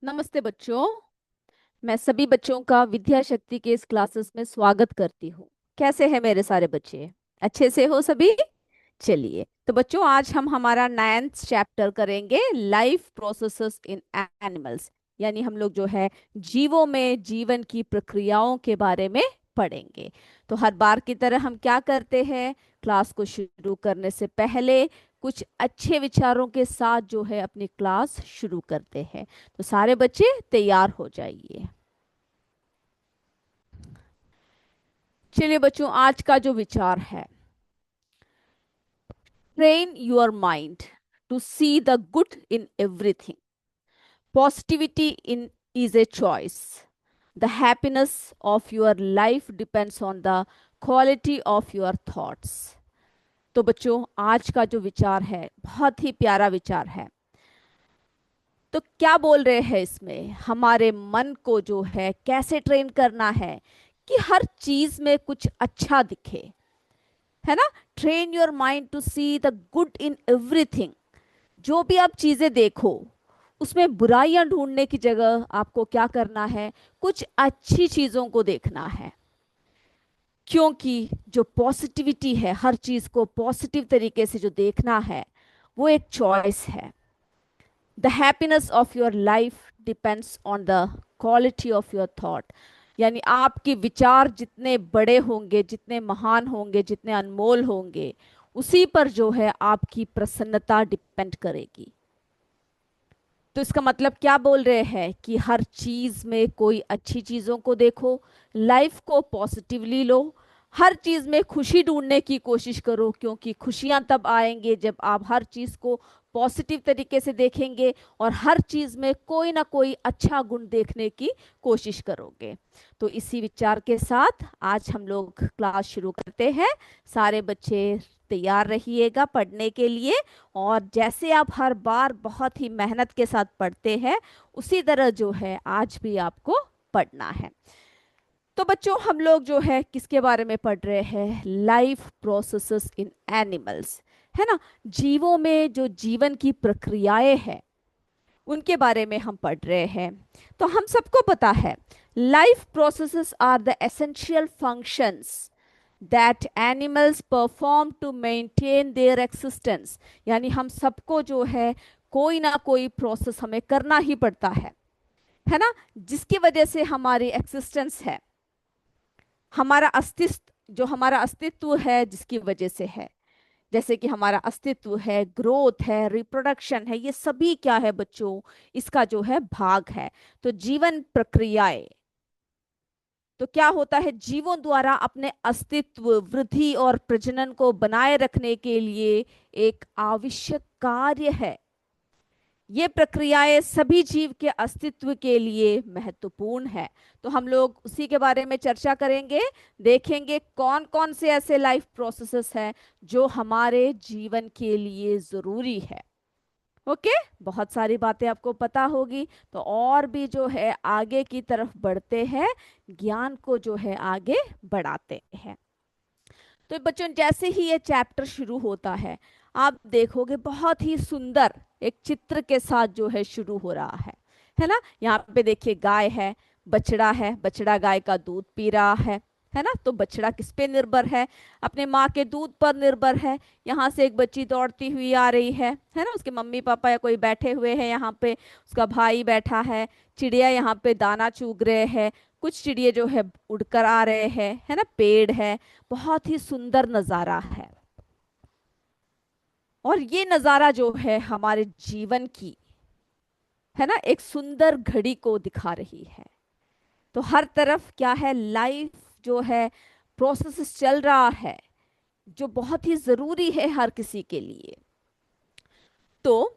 नमस्ते बच्चों। मैं सभी बच्चों का विद्या शक्ति के इस क्लासेस में स्वागत करती हूँ। कैसे हैं मेरे सारे बच्चे? अच्छे से हो सभी? चलिए तो बच्चों, आज हम हमारा 9th चैप्टर करेंगे, लाइफ प्रोसेसेस इन एनिमल्स। यानी हम लोग जो है जीवों में जीवन की प्रक्रियाओं के बारे में पढ़ेंगे। तो हर बार की तरह हम क्या करते हैं, क्लास को शुरू करने से पहले कुछ अच्छे विचारों के साथ जो है अपनी क्लास शुरू करते हैं। तो सारे बच्चे तैयार हो जाइए। चलिए बच्चों, आज का जो विचार है, train your mind to see the good in everything. Positivity in is a choice. The happiness of your life depends on the quality of your thoughts. तो बच्चों, आज का जो विचार है बहुत ही प्यारा विचार है। तो क्या बोल रहे हैं इसमें, हमारे मन को जो है कैसे ट्रेन करना है कि हर चीज में कुछ अच्छा दिखे, है ना। Train your mind to see the good in everything. जो भी आप चीजें देखो उसमें बुराइयां ढूंढने की जगह आपको क्या करना है, कुछ अच्छी चीजों को देखना है। क्योंकि जो पॉजिटिविटी है, हर चीज को पॉजिटिव तरीके से जो देखना है, वो एक चॉइस है। The happiness of your life depends on the quality of your thought. यानी आपके विचार जितने बड़े होंगे, जितने महान होंगे, जितने अनमोल होंगे, उसी पर जो है आपकी प्रसन्नता डिपेंड करेगी। तो इसका मतलब क्या बोल रहे हैं कि हर चीज में कोई अच्छी चीजों को देखो, लाइफ को पॉजिटिवली लो, हर चीज में खुशी ढूंढने की कोशिश करो, क्योंकि खुशियां तब आएंगे जब आप हर चीज को पॉजिटिव तरीके से देखेंगे और हर चीज में कोई ना कोई अच्छा गुण देखने की कोशिश करोगे। तो इसी विचार के साथ आज हम लोग क्लास शुरू करते हैं। सारे बच्चे तैयार रहिएगा पढ़ने के लिए। और जैसे आप हर बार बहुत ही मेहनत के साथ पढ़ते हैं, उसी तरह जो है आज भी आपको पढ़ना है। तो बच्चों, हम लोग जो है किसके बारे में पढ़ रहे हैं, लाइफ प्रोसेसेस इन एनिमल्स, है ना। जीवों में जो जीवन की प्रक्रियाएं हैं उनके बारे में हम पढ़ रहे हैं। तो हम सबको पता है, life processes are the essential functions that animals perform to maintain their existence. यानी हम सबको जो है कोई ना कोई प्रोसेस हमें करना ही पड़ता है ना, जिसकी वजह से हमारी एक्सिस्टेंस है, हमारा अस्तित्व, जो हमारा अस्तित्व है जिसकी वजह से है। जैसे कि हमारा अस्तित्व है, ग्रोथ है, रिप्रोडक्शन है, ये सभी क्या है बच्चों, इसका जो है भाग है। तो जीवन प्रक्रियाएं, तो क्या होता है, जीवों द्वारा अपने अस्तित्व, वृद्धि और प्रजनन को बनाए रखने के लिए एक आवश्यक कार्य है। ये प्रक्रियाएं सभी जीव के अस्तित्व के लिए महत्वपूर्ण है। तो हम लोग उसी के बारे में चर्चा करेंगे, देखेंगे कौन कौन से ऐसे लाइफ प्रोसेसेस हैं जो हमारे जीवन के लिए जरूरी है। ओके, बहुत सारी बातें आपको पता होगी। तो और भी जो है आगे की तरफ बढ़ते हैं, ज्ञान को जो है आगे बढ़ाते हैं। तो बच्चों, जैसे ही ये चैप्टर शुरू होता है, आप देखोगे बहुत ही सुंदर एक चित्र के साथ जो है शुरू हो रहा है ना। यहाँ पे देखिए, गाय है, बछड़ा है, बछड़ा गाय का दूध पी रहा है ना। तो बछड़ा किस पे निर्भर है, अपने माँ के दूध पर निर्भर है। यहाँ से एक बच्ची दौड़ती हुई आ रही है ना, उसके मम्मी पापा या कोई बैठे हुए हैं यहाँ पे, उसका भाई बैठा है, चिड़िया यहाँ पे दाना चुग रहे हैं, कुछ चिड़िए जो है उड़कर आ रहे हैं, है ना, पेड़ है। बहुत ही सुंदर नजारा है। और ये नजारा जो है हमारे जीवन की, है ना, एक सुंदर घड़ी को दिखा रही है। तो हर तरफ क्या है, लाइफ जो है प्रोसेस चल रहा है, जो बहुत ही जरूरी है हर किसी के लिए। तो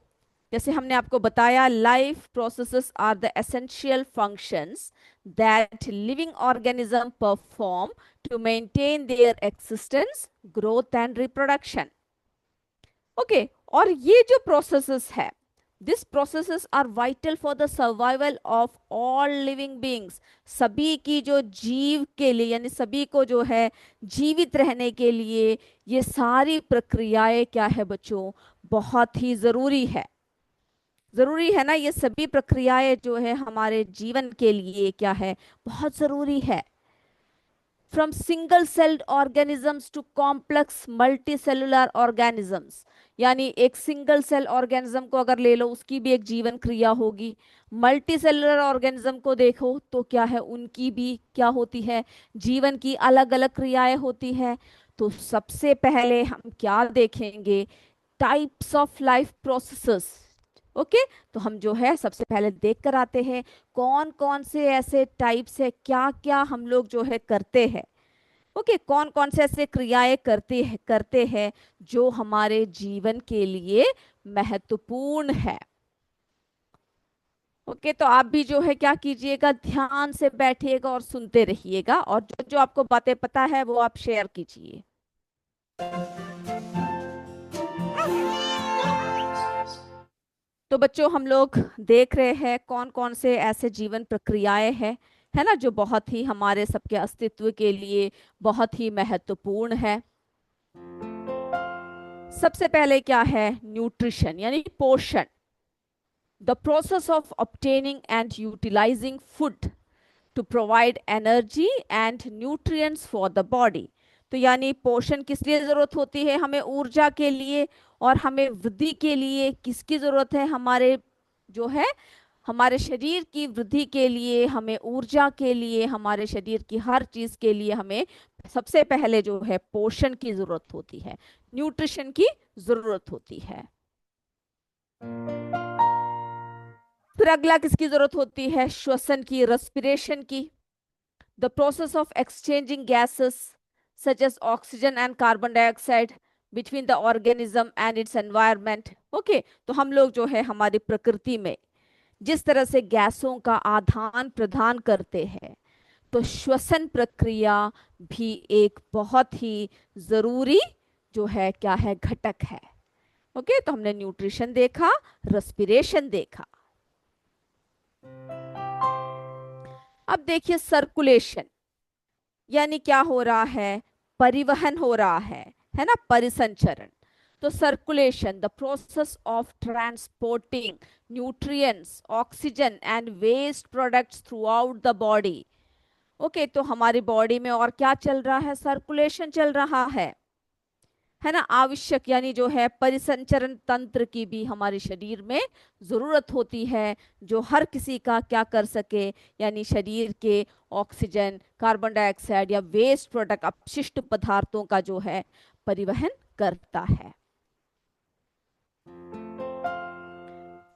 जैसे हमने आपको बताया, life processes are the essential functions that living organism perform to maintain their existence, growth and reproduction. Okay, और ये जो प्रोसेसेस है, this processes are vital for the survival of all living beings. सभी की जो जीव के लिए, यानी सभी को जो है जीवित रहने के लिए ये सारी प्रक्रियाएं क्या है बच्चों, बहुत ही जरूरी है। जरूरी है ना, ये सभी प्रक्रियाएं जो है हमारे जीवन के लिए क्या है, बहुत जरूरी है। From single celled organisms to complex multicellular organisms, यानी एक सिंगल सेल ऑर्गेनिज्म को अगर ले लो, उसकी भी एक जीवन क्रिया होगी। मल्टी सेलुलर ऑर्गेनिज्म को देखो तो क्या है, उनकी भी क्या होती है, जीवन की अलग अलग क्रियाएं होती है। तो सबसे पहले हम क्या देखेंगे, types of life processes. Okay, तो हम जो है सबसे पहले देख कर आते हैं कौन कौन से ऐसे टाइप्स है, क्या क्या हम लोग जो है करते हैं। ओके, कौन कौन से ऐसे क्रियाएं करते हैं जो हमारे जीवन के लिए महत्वपूर्ण है। ओके, तो आप भी जो है क्या कीजिएगा, ध्यान से बैठिएगा और सुनते रहिएगा, और जो जो आपको बातें पता है वो आप शेयर कीजिए। तो बच्चों, हम लोग देख रहे हैं कौन कौन से ऐसे जीवन प्रक्रियाएं हैं, है ना, जो बहुत ही हमारे सबके अस्तित्व के लिए बहुत ही महत्वपूर्ण है। सबसे पहले क्या है, न्यूट्रिशन यानी पोषण। The process of obtaining and utilising food to provide energy and nutrients for the body. तो यानी पोषण किस लिए जरूरत होती है, हमें ऊर्जा के लिए, और हमें वृद्धि के लिए किसकी जरूरत है, हमारे जो है हमारे शरीर की वृद्धि के लिए, हमें ऊर्जा के लिए, हमारे शरीर की हर चीज के लिए हमें सबसे पहले जो है पोषण की जरूरत होती है, न्यूट्रिशन की जरूरत होती है। फिर अगला किसकी जरूरत होती है, श्वसन की, रेस्पिरेशन की। The process of exchanging gases such as oxygen and carbon dioxide between the organism and its environment. Okay, तो हम लोग जो है हमारी प्रकृति में जिस तरह से गैसों का आदान प्रदान करते हैं, तो श्वसन प्रक्रिया भी एक बहुत ही जरूरी जो है क्या है, घटक है। ओके, तो हमने न्यूट्रिशन देखा, रेस्पिरेशन देखा। अब देखिए सर्कुलेशन, यानी क्या हो रहा है, परिवहन हो रहा है ना, परिसंचरण। तो circulation, the process of transporting nutrients, oxygen and waste products throughout the body. Okay, तो हमारी बॉडी में और क्या चल रहा है, सर्कुलेशन चल रहा है ना, आवश्यक यानी जो है परिसंचरण तंत्र की भी हमारे शरीर में जरूरत होती है, जो हर किसी का क्या कर सके, यानी शरीर के ऑक्सीजन, कार्बन डाइऑक्साइड या वेस्ट प्रोडक्ट, अपशिष्ट पदार्थों का जो है परिवहन करता है।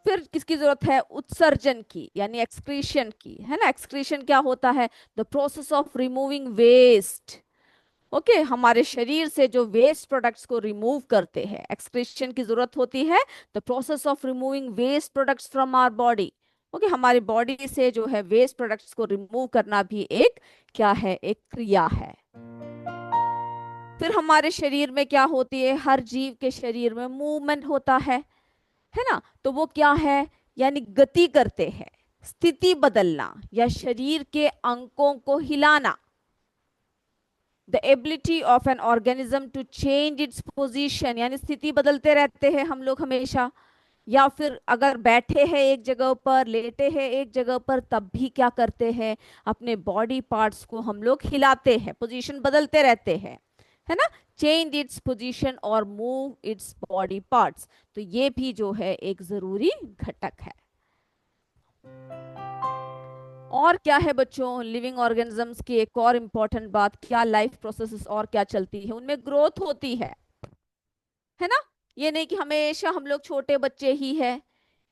फिर किसकी जरूरत है, उत्सर्जन की, यानी एक्सक्रीशन की, है ना। एक्सक्रीशन क्या होता है, the process of removing waste. Okay, हमारे शरीर से जो वेस्ट प्रोडक्ट्स को रिमूव करते हैं, एक्सक्रीशन की जरूरत होती है। The process of removing waste products from our body. Okay, हमारी बॉडी से जो है वेस्ट प्रोडक्ट्स को रिमूव करना भी एक क्या है, एक क्रिया है। फिर हमारे शरीर में क्या होती है, हर जीव के शरीर में मूवमेंट होता है ना। तो वो क्या है, यानी गति करते हैं, स्थिति बदलना या शरीर के अंगों को हिलाना। The ability of an organism to change its position, यानी स्थिति बदलते रहते हैं हम लोग हमेशा, या फिर अगर बैठे हैं एक जगह पर, लेटे हैं एक जगह पर, तब भी क्या करते हैं, अपने बॉडी पार्ट्स को हम लोग हिलाते हैं, पोजीशन बदलते रहते हैं, है ना। चेंज इट्स पोजीशन और मूव इट्स बॉडी पार्ट्स, तो ये भी जो है एक जरूरी घटक है। और क्या है बच्चों, लिविंग ऑर्गेनिजम्स की एक और इम्पॉर्टेंट बात, क्या लाइफ प्रोसेसेस और क्या चलती है, उनमें ग्रोथ होती है ना। ये नहीं कि हमेशा हम लोग छोटे बच्चे ही हैं,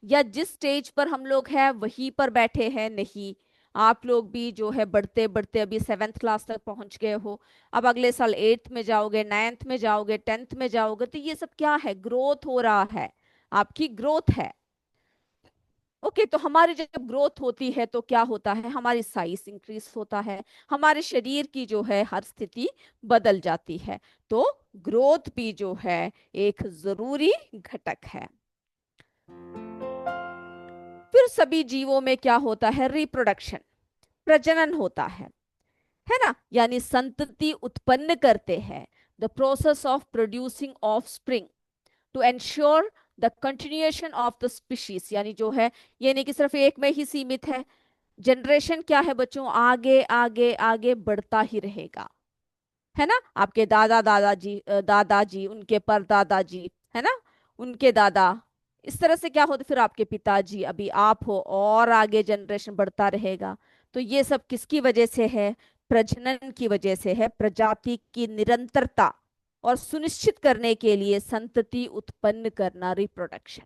या जिस स्टेज पर हम लोग हैं वहीं पर बैठे हैं, नहीं। आप लोग भी जो है बढ़ते बढ़ते अभी 7th क्लास तक पहुंच गए हो, अब अगले साल 8th में जाओगे, 9th में जाओगे, 10th में जाओगे, तो ये सब क्या है, ग्रोथ हो रहा है, आपकी ग्रोथ है। ओके, तो हमारी जब ग्रोथ होती है तो क्या होता है, हमारी साइज इंक्रीज होता है, हमारे शरीर की जो है हर स्थिति बदल जाती है। तो ग्रोथ भी जो है एक जरूरी घटक है। फिर सभी जीवों में क्या होता है, रिप्रोडक्शन, प्रजनन होता है ना, यानी संतति उत्पन्न करते हैं। The process of producing offspring to ensure the continuation of the species, यानी जो है ये नहीं कि सिर्फ एक में ही सीमित है। जनरेशन क्या है बच्चों, आगे आगे आगे बढ़ता ही रहेगा, है ना। आपके दादा दादाजी, दादाजी, उनके परदादाजी, है ना, उनके दादा, इस तरह से क्या होता, फिर आपके पिताजी, अभी आप हो, और आगे जनरेशन बढ़ता रहेगा। तो ये सब किसकी वजह से है, प्रजनन की वजह से है, प्रजाति की निरंतरता और सुनिश्चित करने के लिए संतति उत्पन्न करना, रिप्रोडक्शन।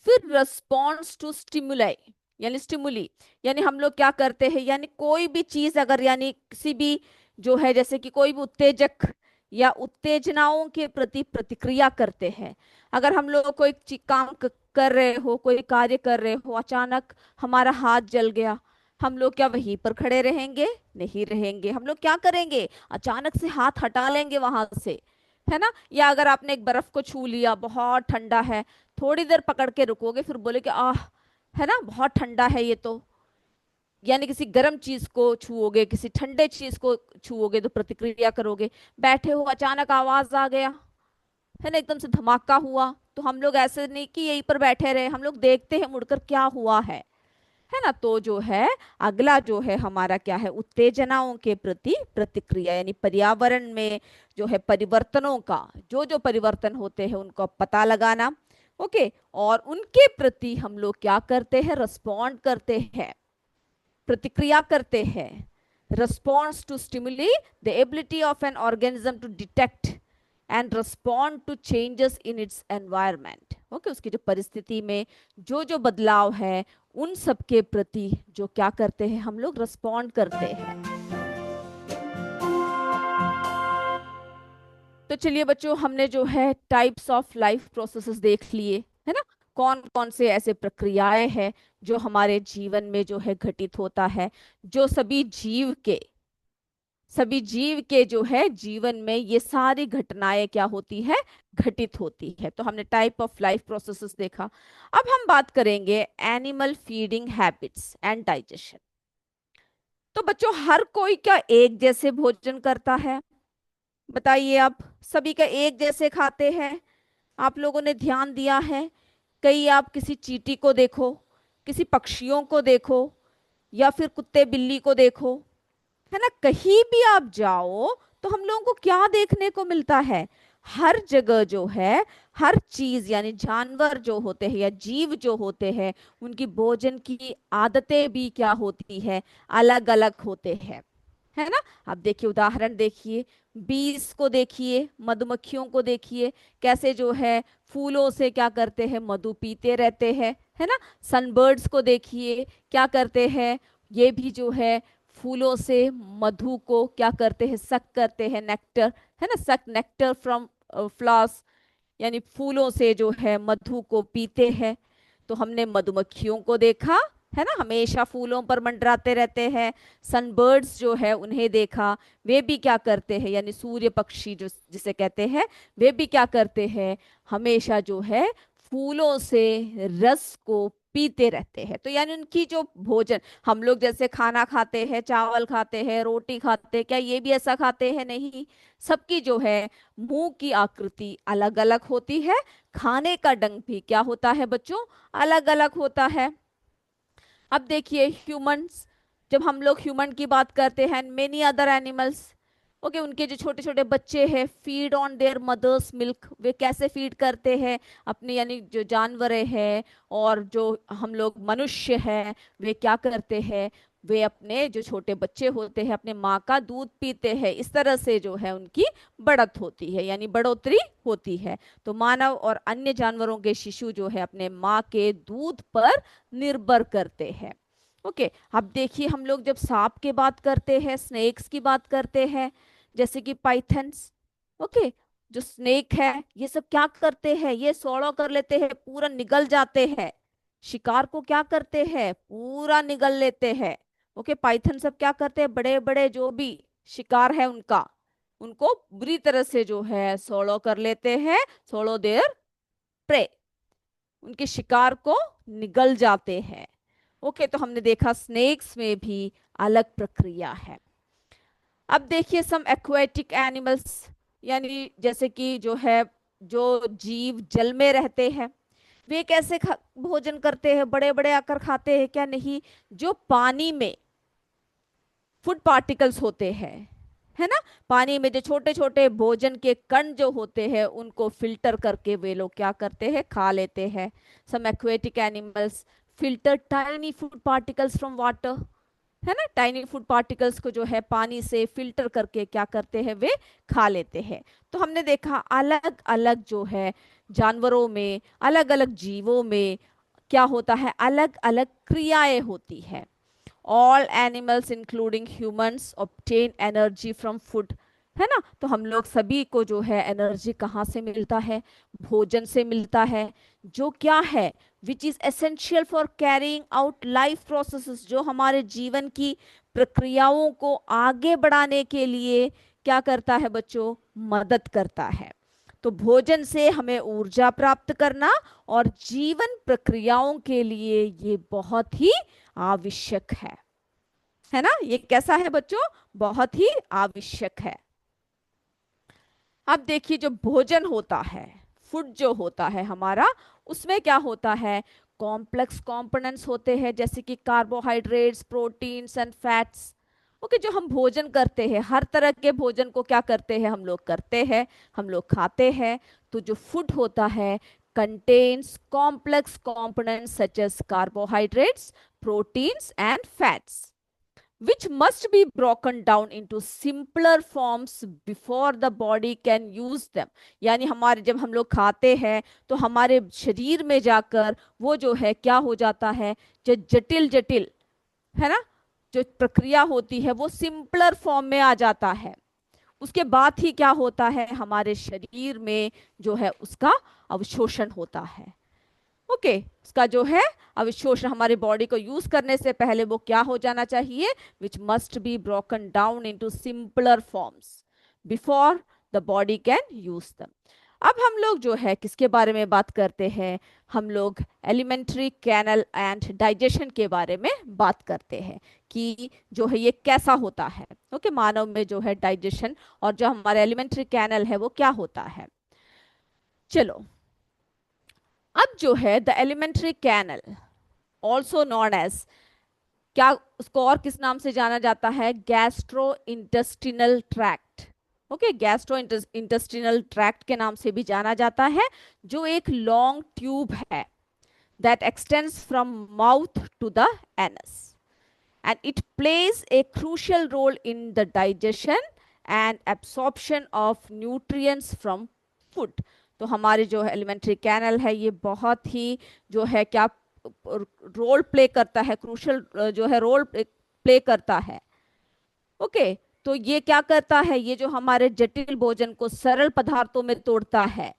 फिर रेस्पॉन्स टू स्टिमुलाई, यानी स्टिमुली, यानी हम लोग क्या करते हैं, यानी कोई भी चीज अगर, यानी किसी भी जो है, जैसे कि कोई भी उत्तेजक या उत्तेजनाओं के प्रति प्रतिक्रिया करते हैं। अगर हम लोग कोई काम कर रहे हो, कोई कार्य कर रहे हो, अचानक हमारा हाथ जल गया, हम लोग क्या वहीं पर खड़े रहेंगे, नहीं रहेंगे। हम लोग क्या करेंगे, अचानक से हाथ हटा लेंगे वहां से, है ना। या अगर आपने एक बर्फ को छू लिया, बहुत ठंडा है, थोड़ी देर पकड़ के रुकोगे, फिर बोले कि आह, है ना, बहुत ठंडा है ये तो। यानी किसी गर्म चीज को छुओगे, किसी ठंडे चीज को छुओगे तो प्रतिक्रिया करोगे। बैठे हो, अचानक आवाज आ गया, है ना, एकदम से धमाका हुआ, तो हम लोग ऐसे नहीं कि यहीं पर बैठे रहे, हम लोग देखते हैं मुड़कर क्या हुआ है ना। तो जो है अगला जो है हमारा क्या है, उत्तेजनाओं के प्रति प्रतिक्रिया, यानी पर्यावरण में जो है परिवर्तनों का, जो जो परिवर्तन होते हैं उनको पता लगाना। ओके, और उनके प्रति हम लोग क्या करते हैं, रिस्पॉन्ड करते हैं, प्रतिक्रिया करते हैं। Response to stimuli, the ability of an organism to detect and respond to changes in its environment. Okay, उसकी जो परिस्थिति में जो जो बदलाव है, उन सब के प्रति जो क्या करते हैं, हम लोग रिस्पॉन्ड करते हैं। तो चलिए बच्चों, हमने जो है टाइप्स ऑफ लाइफ प्रोसेसेस देख लिए, है ना। कौन कौन से ऐसे प्रक्रियाएं हैं जो हमारे जीवन में जो है घटित होता है, जो सभी जीव के जो है जीवन में ये सारी घटनाएं क्या होती है, घटित होती है। तो हमने टाइप ऑफ लाइफ प्रोसेसेस देखा। अब हम बात करेंगे animal feeding habits and digestion. तो बच्चों, हर कोई क्या एक जैसे भोजन करता है, बताइए आप, सभी का एक जैसे खाते हैं? आप लोगों ने ध्यान दिया है, कहीं आप किसी चींटी को देखो, किसी पक्षियों को देखो, या फिर कुत्ते बिल्ली को देखो, है ना, कहीं भी आप जाओ तो हम लोगों को क्या देखने को मिलता है, हर जगह जो है हर चीज, यानी जानवर जो होते हैं या जीव जो होते हैं, उनकी भोजन की आदतें भी क्या होती है, अलग अलग होते हैं, है ना। आप देखिए, उदाहरण देखिए, बीज को देखिए, मधुमक्खियों को देखिए, कैसे जो है फूलों से क्या करते हैं, मधु पीते रहते हैं, है ना। सनबर्ड्स को देखिए, क्या करते हैं, ये भी जो है फूलों से मधु को क्या करते हैं, सक करते हैं, नेक्टर, है ना, सक नेक्टर फ्रॉम फ्लावर्स, यानी फूलों से जो है मधु को पीते हैं। तो हमने मधुमक्खियों को देखा, है ना, हमेशा फूलों पर मंडराते रहते हैं। सनबर्ड्स जो है उन्हें देखा, वे भी क्या करते हैं, यानी सूर्य पक्षी जो जिसे कहते हैं, वे भी क्या करते हैं, हमेशा जो है फूलों से रस को पीते रहते हैं। तो यानी उनकी जो भोजन, हम लोग जैसे खाना खाते हैं, चावल खाते हैं, रोटी खाते हैं, क्या ये भी ऐसा खाते हैं? नहीं। सबकी जो है मुंह की आकृति अलग अलग होती है, खाने का ढंग भी क्या होता है बच्चों, अलग अलग होता है। अब देखिए ह्यूमंस, जब हम लोग ह्यूमन की बात करते हैं, मेनी अदर एनिमल्स, ओके, उनके जो छोटे छोटे बच्चे हैं, feed on their mothers milk, वे कैसे फीड करते हैं अपने, यानी जो जानवर हैं और जो हम लोग मनुष्य हैं, वे क्या करते हैं, वे अपने जो छोटे बच्चे होते हैं अपने माँ का दूध पीते हैं। इस तरह से जो है उनकी बढ़त होती है, यानी बढ़ोतरी होती है। तो मानव और अन्य जानवरों के शिशु जो है अपने माँ के दूध पर निर्भर करते हैं। ओके, अब देखिए, हम लोग जब सांप की बात करते हैं, स्नेक्स की बात करते हैं, जैसे कि पाइथन्स, ओके, जो स्नेक है, ये सब क्या करते हैं, ये सॉलो कर लेते हैं, पूरा निगल जाते हैं, शिकार को क्या करते हैं, पूरा निगल लेते हैं। ओके, पाइथन सब क्या करते हैं, बड़े बड़े जो भी शिकार है उनका, उनको बुरी तरह से जो है सॉलो कर लेते हैं, सॉलो देयर प्रे, उनके शिकार को निगल जाते हैं। ओके, तो हमने देखा स्नेक्स में भी अलग प्रक्रिया है। अब देखिए सम एक्वेटिक एनिमल्स, यानी जैसे कि जो है, जो जीव जल में रहते हैं वे कैसे भोजन करते हैं, बड़े बड़े आकर खाते हैं क्या? नहीं। जो पानी में फूड पार्टिकल्स होते हैं, है ना, पानी में जो छोटे छोटे भोजन के कण जो होते हैं उनको फिल्टर करके वे लोग क्या करते हैं, खा लेते हैं। Some aquatic animals filter tiny food particles from water, है ना, टाइनी फूड पार्टिकल्स को जो है पानी से फिल्टर करके क्या करते हैं, वे खा लेते हैं। तो हमने देखा अलग अलग जो है जानवरों में, अलग अलग जीवों में क्या होता है, अलग अलग क्रियाएं होती है। All animals including humans obtain energy from food, है ना। तो हम लोग सभी को जो है एनर्जी कहाँ से मिलता है, भोजन से मिलता है, जो क्या है, which is essential for carrying out life processes, जो हमारे जीवन की प्रक्रियाओं को आगे बढ़ाने के लिए क्या करता है बच्चों, मदद करता है। तो भोजन से हमें ऊर्जा प्राप्त करना और जीवन प्रक्रियाओं के लिए ये बहुत ही आवश्यक है ना। ये कैसा है बच्चों, बहुत ही आवश्यक है। अब देखिए जो भोजन होता है, फूड जो होता है हमारा, उसमें क्या होता है, कॉम्प्लेक्स कंपोनेंट्स होते हैं जैसे कि carbohydrates, proteins and fats. Okay, जो हम भोजन करते हैं, हर तरह के भोजन को क्या करते हैं, हम लोग करते हैं, हम लोग खाते हैं। तो जो फूड होता है contains complex components such as carbohydrates, proteins and fats which must be broken down into simpler forms before the body can use them। यानी हमारे जब हम लोग खाते हैं तो हमारे शरीर में जाकर वो जो है क्या हो जाता है, जो जटिल जटिल, है ना, जो प्रक्रिया होती है वो सिंपलर फॉर्म में आ जाता है। उसके बाद ही क्या होता है, हमारे शरीर में जो है उसका अवशोषण होता है। ओके, उसका जो है अवशोषण हमारे बॉडी को यूज करने से पहले वो क्या हो जाना चाहिए, which must be broken down into simpler forms before the body can use दम। अब हम लोग जो है किसके बारे में बात करते हैं, हम लोग एलिमेंट्री कैनल एंड डाइजेशन के बारे में बात करते हैं कि जो है ये कैसा होता है। ओके, मानव में जो है डाइजेशन और जो हमारा एलिमेंट्री कैनल है वो क्या होता है। चलो, अब जो है the alimentary canal also known as, क्या उसको और किस नाम से जाना जाता है, gastrointestinal tract. Okay, gastrointestinal tract के नाम से भी जाना जाता है, जो एक लॉन्ग ट्यूब है that extends from mouth to the anus and it plays a crucial role in the digestion and absorption of nutrients from food. तो हमारे जो एलिमेंट्री कैनल है ये बहुत ही जो है क्या रोल प्ले करता है, क्रूशल जो है रोल प्ले करता है। ओके, तो ये क्या करता है, ये जो हमारे जटिल भोजन को सरल पदार्थों में तोड़ता है।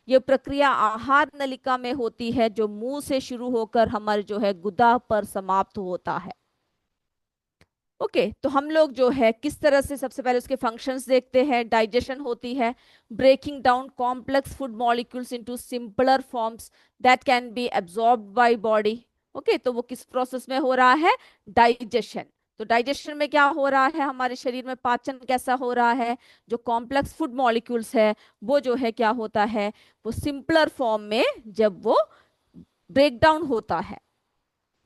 ये प्रक्रिया आहार नलिका में होती है जो मुंह से शुरू होकर हमारे जो है गुदा पर समाप्त होता है। ओके, तो हम लोग जो है किस तरह से सबसे पहले उसके फंक्शंस देखते हैं। डाइजेशन होती है, breaking down complex food molecules into simpler forms that can be absorbed by body. Okay, तो वो किस प्रोसेस में हो रहा है, डाइजेशन। तो डाइजेशन में क्या हो रहा है, हमारे शरीर में पाचन कैसा हो रहा है, जो कॉम्प्लेक्स फूड मॉलिक्यूल्स है वो जो है क्या होता है, वो सिंपलर फॉर्म में जब वो ब्रेक डाउन होता है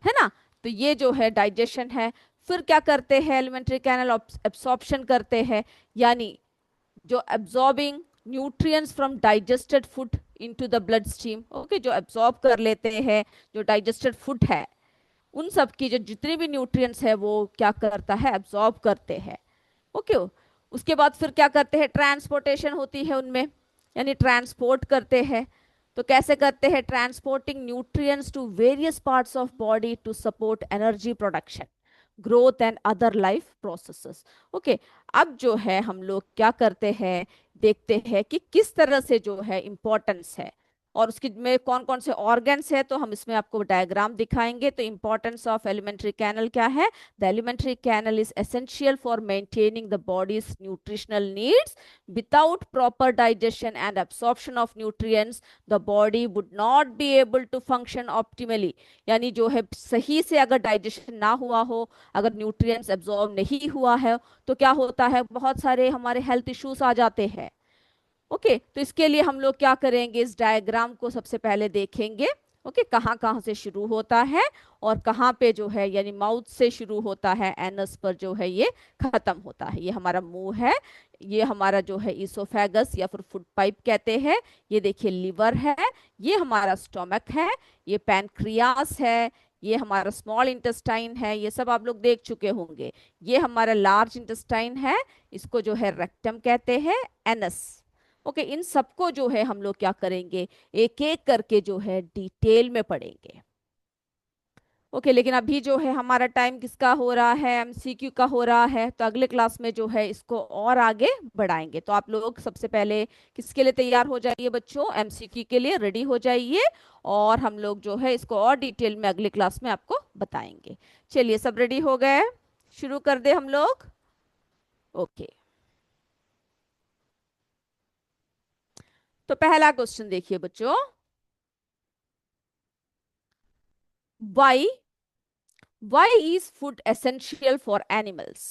ना। तो ये जो है डाइजेशन है। फिर क्या करते हैं, एलिमेंट्री कैनल एब्सॉर्प्शन करते हैं, यानी जो absorbing nutrients from digested food into the blood stream. Okay, जो एब्जॉर्ब कर लेते हैं जो डाइजेस्टेड फूड है, उन सब की जो जितने भी न्यूट्रिएंट्स है वो क्या करता है, एब्जॉर्ब करते हैं। ओके, उसके बाद फिर क्या करते हैं, ट्रांसपोर्टेशन होती है उनमें, यानी ट्रांसपोर्ट करते हैं। तो कैसे करते हैं, transporting nutrients to various parts of body to support energy production, growth and other life processes. Okay, अब जो है हम लोग क्या करते हैं, देखते हैं कि किस तरह से जो है इंपॉर्टेंस है और उसकी में कौन कौन से ऑर्गन्स है। तो हम इसमें आपको डायग्राम दिखाएंगे। तो इंपॉर्टेंस ऑफ एलिमेंट्री कैनल क्या है, the alimentary canal is essential for maintaining the body's nutritional needs. Without proper digestion and absorption of nutrients the body would not be able to function optimally. यानी जो है सही से अगर digestion ना हुआ हो, अगर न्यूट्रिएंट्स एब्जॉर्ब नहीं हुआ है, तो क्या होता है, बहुत सारे हमारे हेल्थ इश्यूज आ जाते हैं। ओके, तो इसके लिए हम लोग क्या करेंगे, इस डायग्राम को सबसे पहले देखेंगे। ओके, कहाँ कहाँ से शुरू होता है और कहाँ पे जो है, यानी माउथ से शुरू होता है, एनस पर जो है ये खत्म होता है। ये हमारा मुंह है, ये हमारा जो है इसोफेगस या फिर फूड पाइप कहते हैं। ये देखिए लिवर है, ये हमारा स्टोमक है, ये पैनक्रियास है, ये हमारा स्मॉल इंटेस्टाइन है, ये सब आप लोग देख चुके होंगे। ये हमारा लार्ज इंटेस्टाइन है, इसको जो है रेक्टम कहते हैं, एनस। ओके, इन सबको जो है हम लोग क्या करेंगे, एक एक करके जो है डिटेल में पढ़ेंगे। ओके, लेकिन अभी जो है हमारा टाइम किसका हो रहा है, एमसीक्यू का हो रहा है, तो अगले क्लास में जो है इसको और आगे बढ़ाएंगे। तो आप लोग सबसे पहले किसके लिए तैयार हो जाइए बच्चों, एमसीक्यू के लिए रेडी हो जाइए, और हम लोग जो है इसको और डिटेल में अगले क्लास में आपको बताएंगे। चलिए, सब रेडी हो गए, शुरू कर दे हम लोग। ओके, तो पहला क्वेश्चन देखिए बच्चों, why why is food essential for animals.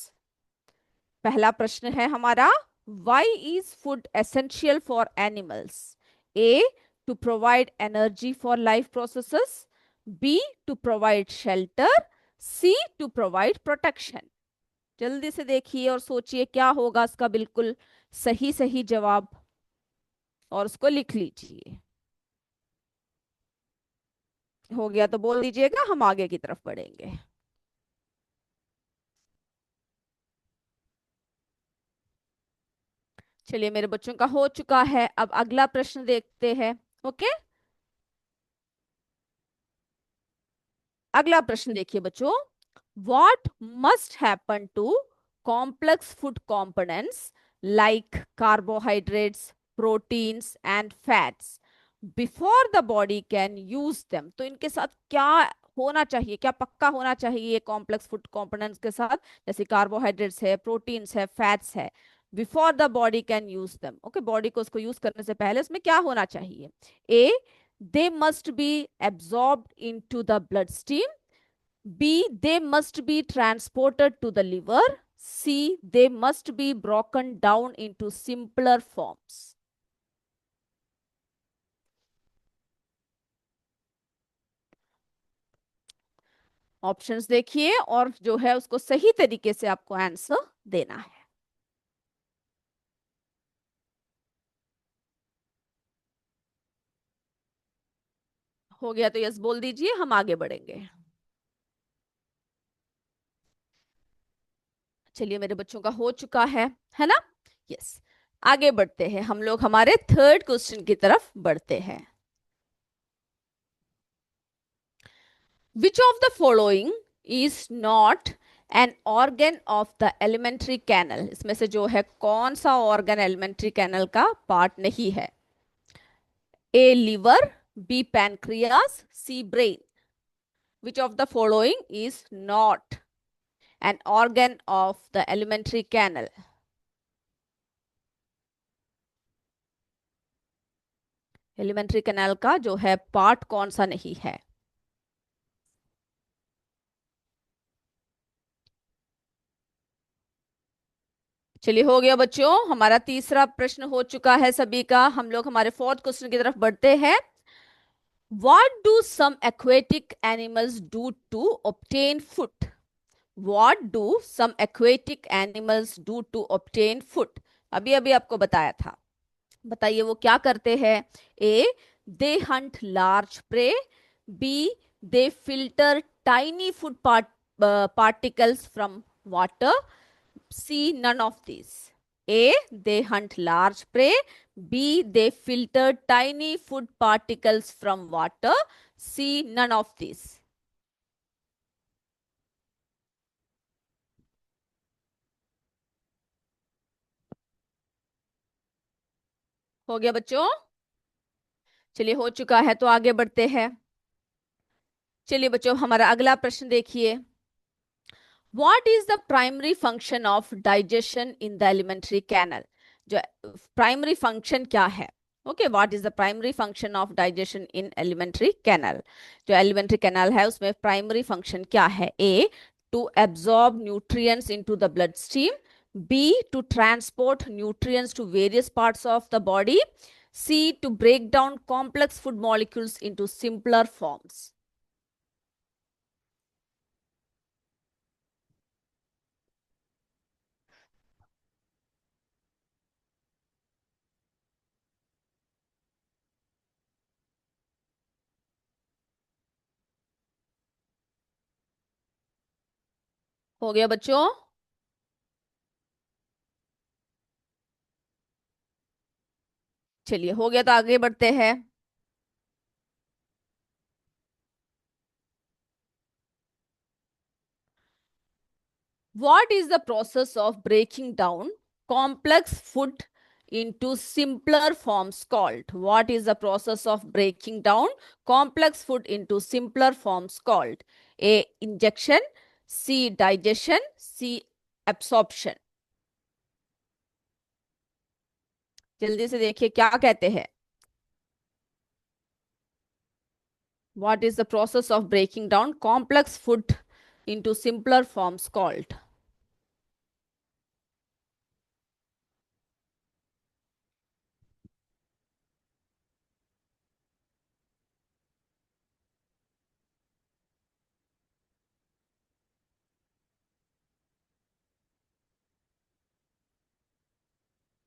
पहला प्रश्न है हमारा, why is food essential for animals. A, to provide energy for life processes, B, to provide shelter, C, to provide protection. जल्दी से देखिए और सोचिए क्या होगा इसका बिल्कुल सही सही जवाब, और उसको लिख लीजिए। हो गया तो बोल दीजिएगा, हम आगे की तरफ बढ़ेंगे। चलिए, मेरे बच्चों का हो चुका है, अब अगला प्रश्न देखते हैं। ओके, अगला प्रश्न देखिए बच्चों, what must happen to complex food components like carbohydrates, proteins and fats before the body can use them. तो इनके साथ क्या होना चाहिए, क्या पक्का होना चाहिए कॉम्प्लेक्स फूड कंपोनेंट्स के साथ, जैसे कार्बोहाइड्रेट्स है, प्रोटीन्स है, फैट्स है, before the body can use them. Okay, body को उसको यूज करने से पहले उसमें क्या होना चाहिए। ए, they must be absorbed into the bloodstream. B, they must be transported to the liver. C, they must be broken down into simpler forms. Options देखिए और जो है उसको सही तरीके से आपको आंसर देना है। हो गया तो यस बोल दीजिए, हम आगे बढ़ेंगे। चलिए, मेरे बच्चों का हो चुका है ना। यस, आगे बढ़ते हैं हम लोग, हमारे थर्ड क्वेश्चन की तरफ बढ़ते हैं। Which of the following is not an organ of the alimentary canal? इसमें से जो है कौन सा ऑर्गन एलिमेंट्री कैनल का पार्ट नहीं है। A, liver, B, pancreas, C, brain. Which of the following is not an organ of the alimentary canal? Alimentary canal का जो है पार्ट कौन सा नहीं है। चलिए, हो गया बच्चों, हमारा तीसरा प्रश्न हो चुका है सभी का। हम लोग हमारे फोर्थ क्वेश्चन की तरफ बढ़ते हैं। What do some aquatic animals do to obtain food? What do some aquatic animals do to obtain food? अभी अभी आपको बताया था, बताइए वो क्या करते हैं। A, they hunt large prey, B, they filter tiny food particles from water, C, none of these. A, they hunt large prey. B, they filter tiny food particles from water. C, none of these. हो गया बच्चों, चलिए हो चुका है तो आगे बढ़ते हैं। चलिए बच्चों, हमारा अगला प्रश्न देखिए। What is the primary function of digestion in the alimentary canal? जो प्राइमरी फंक्शन क्या है। Okay, what is the primary function of digestion in alimentary canal. जो एलिमेंट्री कैनल है उसमें प्राइमरी फंक्शन क्या है। A, to absorb nutrients into the blood stream, B, to transport nutrients to various parts of the body. C, to break down complex food molecules into simpler forms. हो गया बच्चों? चलिए, हो गया तो आगे बढ़ते हैं। What is the process of breaking down complex food into simpler forms called? What is the process of breaking down complex food into simpler forms called? A, injection. C, digestion. C, absorption. जल्दी से देखिए क्या कहते हैं। What is the process of breaking down complex food into simpler forms called?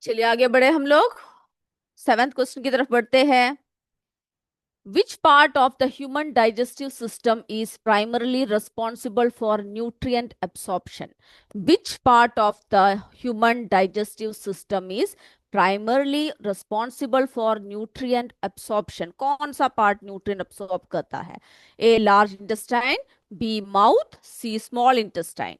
चलिए आगे बढ़े हम लोग। सेवेंथ क्वेश्चन की तरफ बढ़ते हैं। Which part of the human digestive system is primarily responsible for nutrient absorption? Which part of the human digestive system is primarily responsible for nutrient absorption? कौन सा part nutrient absorb करता है? A, large intestine. B, mouth. C, small intestine.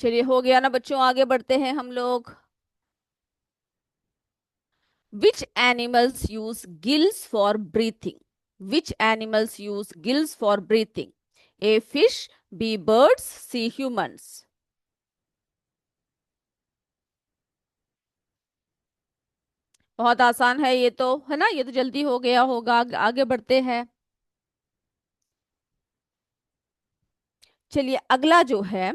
चलिए, हो गया ना बच्चों, आगे बढ़ते हैं हम लोग। Which animals use gills for breathing? Which animals use gills for breathing? A, fish. B, birds. C, humans. बहुत आसान है ये तो, है ना? ये तो जल्दी हो गया होगा। आगे बढ़ते हैं। चलिए, अगला जो है,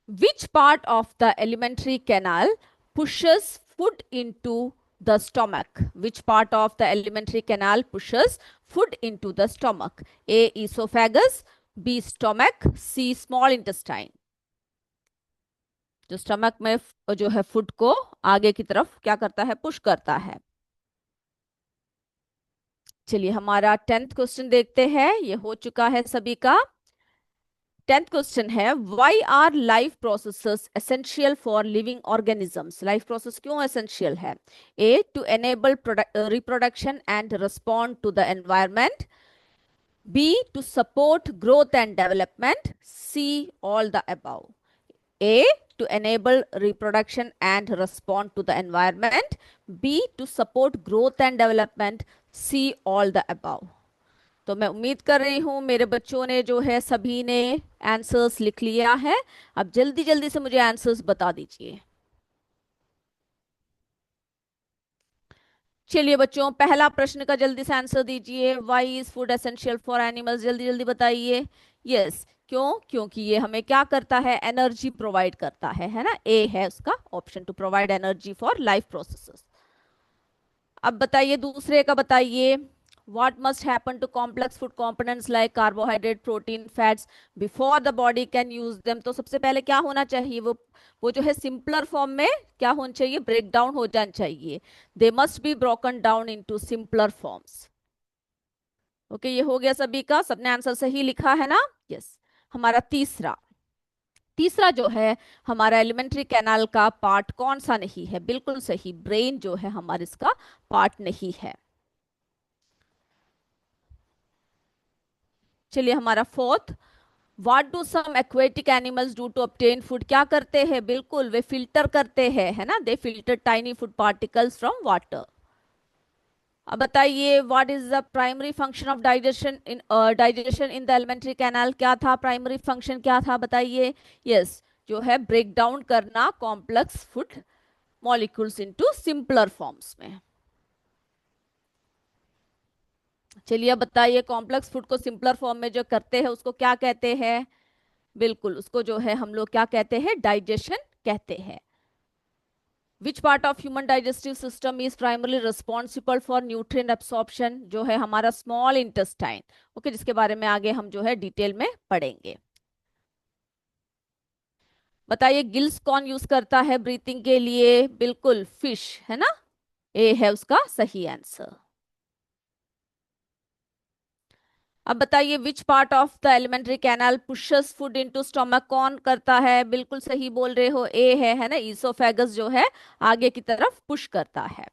which part of the alimentary canal pushes food into the stomach? Which part of the alimentary canal pushes food into the stomach? A, esophagus. B, stomach. C, small intestine. जो स्टमक में जो है फूड को आगे की तरफ क्या करता है, पुश करता है। चलिए, हमारा टेंथ क्वेश्चन देखते हैं, ये हो चुका है सभी का। टेंथ क्वेश्चन है, why are life processes essential for living organisms? Life process क्यों एसेंशियल है? A, to enable reproduction and respond to the environment. B, to support growth and development. C, all the above. A, to enable reproduction and respond to the environment. B, to support growth and development. C, all the above. तो मैं उम्मीद कर रही हूँ मेरे बच्चों ने जो है सभी ने आंसर्स लिख लिया है। अब जल्दी जल्दी से मुझे आंसर्स बता दीजिए। चलिए बच्चों, पहला प्रश्न का जल्दी से आंसर दीजिए। Why is food essential for animals? जल्दी जल्दी बताइए। यस, क्यों? क्योंकि ये हमें क्या करता है, एनर्जी प्रोवाइड करता है ना? ए है उसका option, to provide energy for life processes. अब बताइए दूसरे का, बताइए। What must happen to complex food components like carbohydrate, protein, fats before the body can use them? तो सबसे पहले क्या होना चाहिए, वो जो है सिंपलर फॉर्म में क्या होना चाहिए, ब्रेक डाउन हो जाना चाहिए। They must be broken down into simpler forms. Okay, ये हो गया सभी का, सबने आंसर सही लिखा है ना? यस। हमारा तीसरा, तीसरा जो है, हमारा एलिमेंट्री कैनाल का पार्ट कौन सा नहीं है? बिल्कुल सही, ब्रेन जो है हमारे इसका पार्ट नहीं है। चलिए, हमारा fourth, what do some aquatic animals do to obtain food? क्या करते हैं? बिल्कुल, वे फिल्टर करते हैं, है ना? They filter tiny food particles from water. अब बताइए, what is the primary function of digestion in the alimentary canal? क्या था प्राइमरी फंक्शन, क्या था बताइए? यस, जो है ब्रेक डाउन करना complex food molecules into simpler forms में। चलिए अब बताइए, कॉम्प्लेक्स फूड को सिंपलर फॉर्म में जो करते हैं उसको क्या कहते हैं? बिल्कुल, उसको जो है हम लोग क्या कहते हैं? डाइजेशन कहते हैं। Which part of human digestive system is primarily responsible for nutrient absorption? जो है हमारा स्मॉल इंटेस्टाइन। ओके, जिसके बारे में आगे हम जो है डिटेल में पढ़ेंगे। बताइए, गिल्स कौन यूज करता है ब्रीथिंग के लिए? बिल्कुल, फिश, है ना? ए है उसका सही आंसर। अब बताइए, which part of the alimentary canal pushes food into stomach? कौन करता है? बिल्कुल सही बोल रहे हो, ए है ना? ईसोफेगस जो है आगे की तरफ पुश करता है।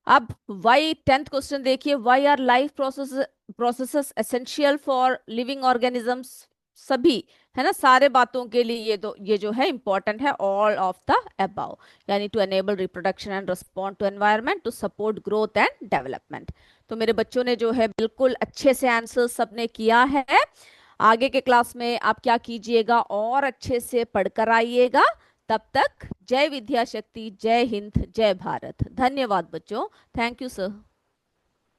अब वाई, 10th क्वेश्चन देखिए, why are life processes essential for living organisms? सभी, है ना, सारे बातों के लिए ये जो है इंपॉर्टेंट है, ऑल ऑफ द अबाउ, यानी to enable reproduction and respond to environment, to support growth and development. तो मेरे बच्चों ने जो है बिल्कुल अच्छे से आंसर सबने किया है। आगे के क्लास में आप क्या कीजिएगा, और अच्छे से पढ़कर आइएगा। तब तक जय विद्या शक्ति, जय हिंद, जय भारत। धन्यवाद बच्चों। Thank you sir.